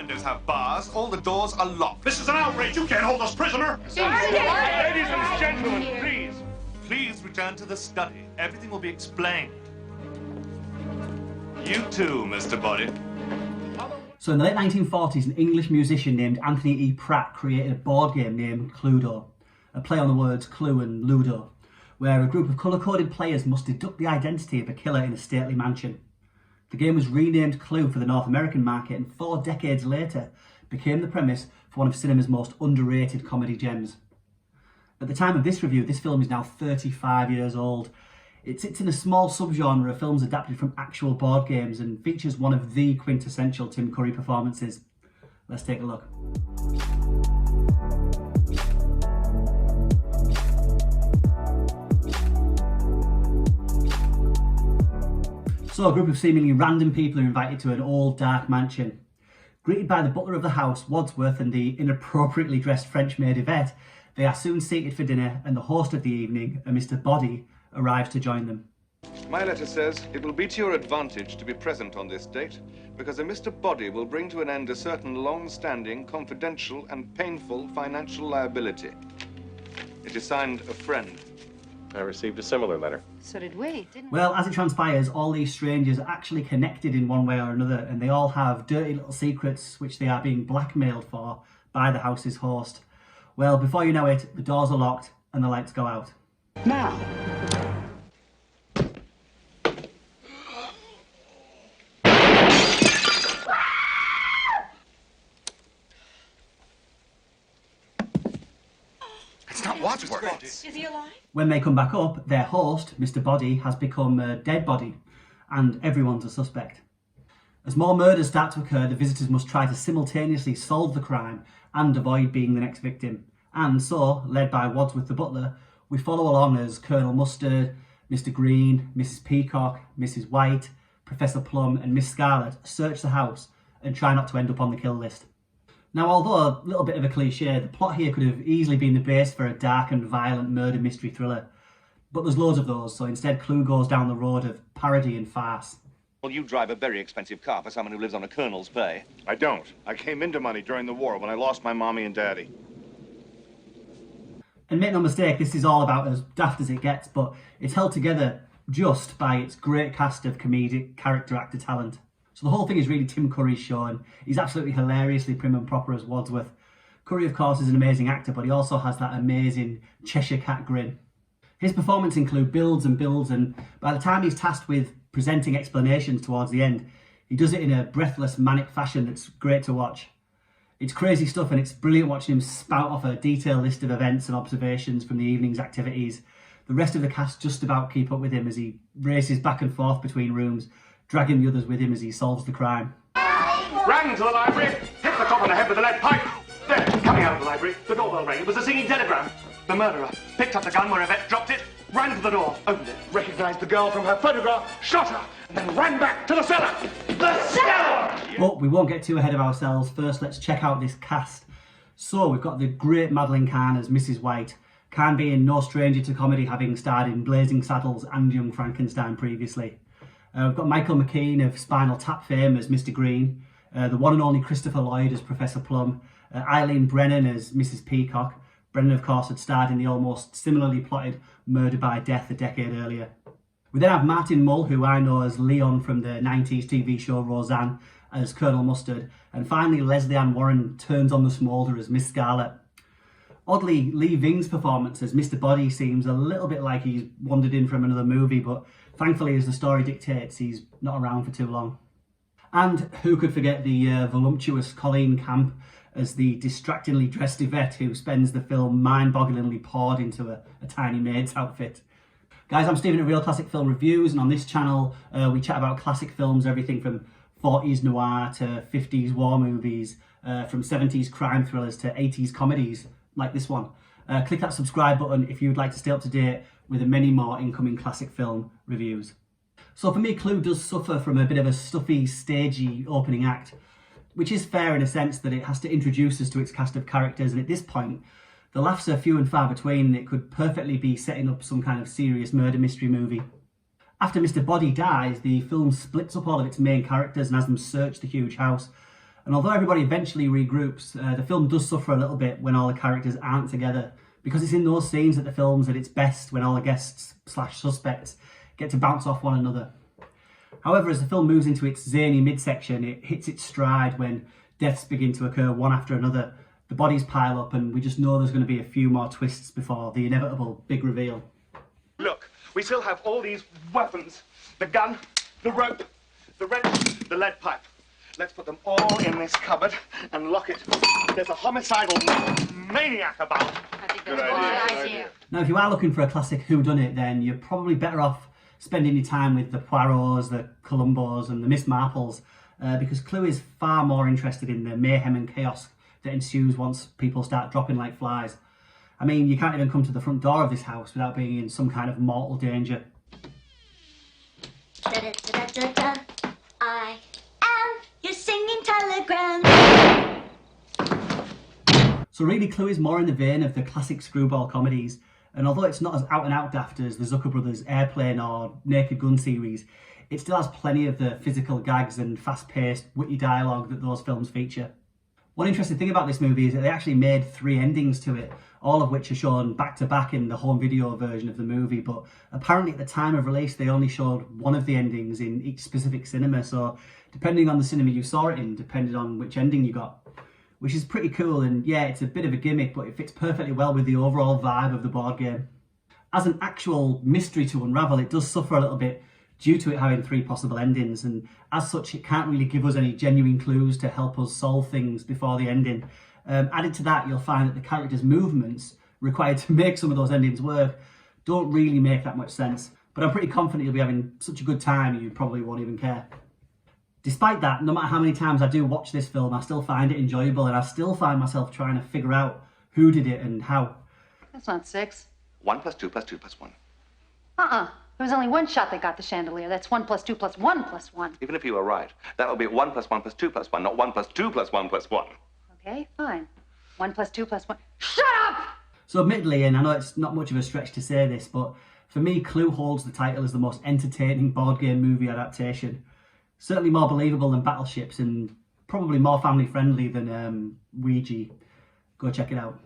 windows have bars. All the doors are locked. This is an outrage. You can't hold us prisoner. Ladies and gentlemen, please. Please return to the study. Everything will be explained. You too, Mr. Body. So in the late 1940s, an English musician named Anthony E. Pratt created a board game named Cluedo, a play on the words clue and ludo, where a group of colour-coded players must deduct the identity of a killer in a stately mansion. The game was renamed Clue for the North American market, and 4 decades later became the premise for one of cinema's most underrated comedy gems. At the time of this review, this film is now 35 years old. It sits in a small subgenre of films adapted from actual board games and features one of the quintessential Tim Curry performances. Let's take a look. So a group of seemingly random people are invited to an old dark mansion. Greeted by the butler of the house, Wadsworth, and the inappropriately dressed French maid Yvette, they are soon seated for dinner, and the host of the evening, a Mr. Body, arrives to join them. My letter says it will be to your advantage to be present on this date because a Mr. Body will bring to an end a certain long-standing, confidential and painful financial liability. It is signed a friend. I received a similar letter. So did we, didn't we? Well, as it transpires, all these strangers are actually connected in one way or another, and they all have dirty little secrets which they are being blackmailed for by the house's host. Well, before you know it, the doors are locked and the lights go out. Now. It's not Wadsworth. Is he alive? When they come back up, their host, Mr. Body, has become a dead body, and everyone's a suspect. As more murders start to occur, the visitors must try to simultaneously solve the crime and avoid being the next victim. And so, led by Wadsworth the butler, we follow along as Colonel Mustard, Mr. Green, Mrs. Peacock, Mrs. White, Professor Plum and Miss Scarlet search the house and try not to end up on the kill list. Now, although a little bit of a cliche, the plot here could have easily been the base for a dark and violent murder mystery thriller. But there's loads of those, so instead Clue goes down the road of parody and farce. Well, you drive a very expensive car for someone who lives on a colonel's pay. I don't. I came into money during the war when I lost my mommy and daddy. And make no mistake, this is all about as daft as it gets, but it's held together just by its great cast of comedic character actor talent. So the whole thing is really Tim Curry's show, and he's absolutely hilariously prim and proper as Wadsworth. Curry, of course, is an amazing actor, but he also has that amazing Cheshire Cat grin. His performances include builds and builds, and by the time he's tasked with presenting explanations towards the end, he does it in a breathless, manic fashion that's great to watch. It's crazy stuff, and it's brilliant watching him spout off a detailed list of events and observations from the evening's activities. The rest of the cast just about keep up with him as he races back and forth between rooms, dragging the others with him as he solves the crime. Ran to the library, hit the top on the head with a lead pipe. There, coming out of the library, the doorbell rang. It was a singing telegram. The murderer picked up the gun where Yvette dropped it, ran to the door, opened it, recognized the girl from her photograph, shot her, and then ran back to the cellar. The cellar! But we won't get too ahead of ourselves. First, let's check out this cast. So we've got the great Madeline Kahn as Mrs. White. Kahn being no stranger to comedy, having starred in Blazing Saddles and Young Frankenstein previously. We've got Michael McKean of Spinal Tap fame as Mr. Green. The one and only Christopher Lloyd as Professor Plum. Eileen Brennan as Mrs. Peacock. Brennan, of course, had starred in the almost similarly plotted Murder by Death a decade earlier. We then have Martin Mull, who I know as Leon from the 90s TV show Roseanne, as Colonel Mustard. And finally, Leslie Ann Warren turns on the smoulder as Miss Scarlet. Oddly, Lee Ving's performance as Mr. Body seems a little bit like he's wandered in from another movie, but thankfully, as the story dictates, he's not around for too long. And who could forget the voluptuous Colleen Camp as the distractingly dressed Yvette, who spends the film mind-bogglingly poured into a tiny maid's outfit. Guys, I'm Stephen at Real Classic Film Reviews, and on this channel we chat about classic films, everything from 40s noir to 50s war movies, from 70s crime thrillers to 80s comedies like this one. Click that subscribe button if you'd like to stay up to date with the many more incoming classic film reviews. So for me, Clue does suffer from a bit of a stuffy, stagey opening act, which is fair in a sense that it has to introduce us to its cast of characters, and at this point, the laughs are few and far between, and it could perfectly be setting up some kind of serious murder mystery movie. After Mr. Body dies, the film splits up all of its main characters and has them search the huge house, And although everybody eventually regroups, the film does suffer a little bit when all the characters aren't together, because it's in those scenes that the film's at its best when all the guests / suspects get to bounce off one another. However, as the film moves into its zany midsection, it hits its stride when deaths begin to occur one after another. The bodies pile up and we just know there's going to be a few more twists before the inevitable big reveal. Look, we still have all these weapons. The gun, the rope, the wrench, the lead pipe. Let's put them all in this cupboard and lock it. There's a homicidal maniac about. I think that's a good idea. Now, if you are looking for a classic whodunit, then you're probably better off spending your time with the Poirots, the Columbos and the Miss Marples, because Clue is far more interested in the mayhem and chaos that ensues once people start dropping like flies. I mean, you can't even come to the front door of this house without being in some kind of mortal danger. Da-da-da-da-da. I am your singing telegram. So really, Clue is more in the vein of the classic screwball comedies, and although it's not as out-and-out daft as the Zucker Brothers Airplane or Naked Gun series, it still has plenty of the physical gags and fast-paced, witty dialogue that those films feature. One interesting thing about this movie is that they actually made 3 endings to it, all of which are shown back-to-back in the home video version of the movie, but apparently at the time of release they only showed one of the endings in each specific cinema, so depending on the cinema you saw it in, depended on which ending you got. Which is pretty cool, and yeah, it's a bit of a gimmick, but it fits perfectly well with the overall vibe of the board game. As an actual mystery to unravel, it does suffer a little bit due to it having 3 possible endings, and as such it can't really give us any genuine clues to help us solve things before the ending. Added to that, you'll find that the characters' movements required to make some of those endings work don't really make that much sense, but I'm pretty confident you'll be having such a good time you probably won't even care. Despite that, no matter how many times I do watch this film, I still find it enjoyable, and I still find myself trying to figure out who did it and how. That's not 6. 1 + 2 + 2 + 1. There was only one shot that got the chandelier. That's 1 + 2 + 1 + 1. Even if you were right, that would be 1 + 1 + 2 + 1, not 1 + 2 + 1 + 1. Okay, fine. 1 + 2 + 1. Shut up! So admittedly, and I know it's not much of a stretch to say this, but for me, Clue holds the title as the most entertaining board game movie adaptation. Certainly more believable than Battleships and probably more family friendly than Ouija. Go check it out.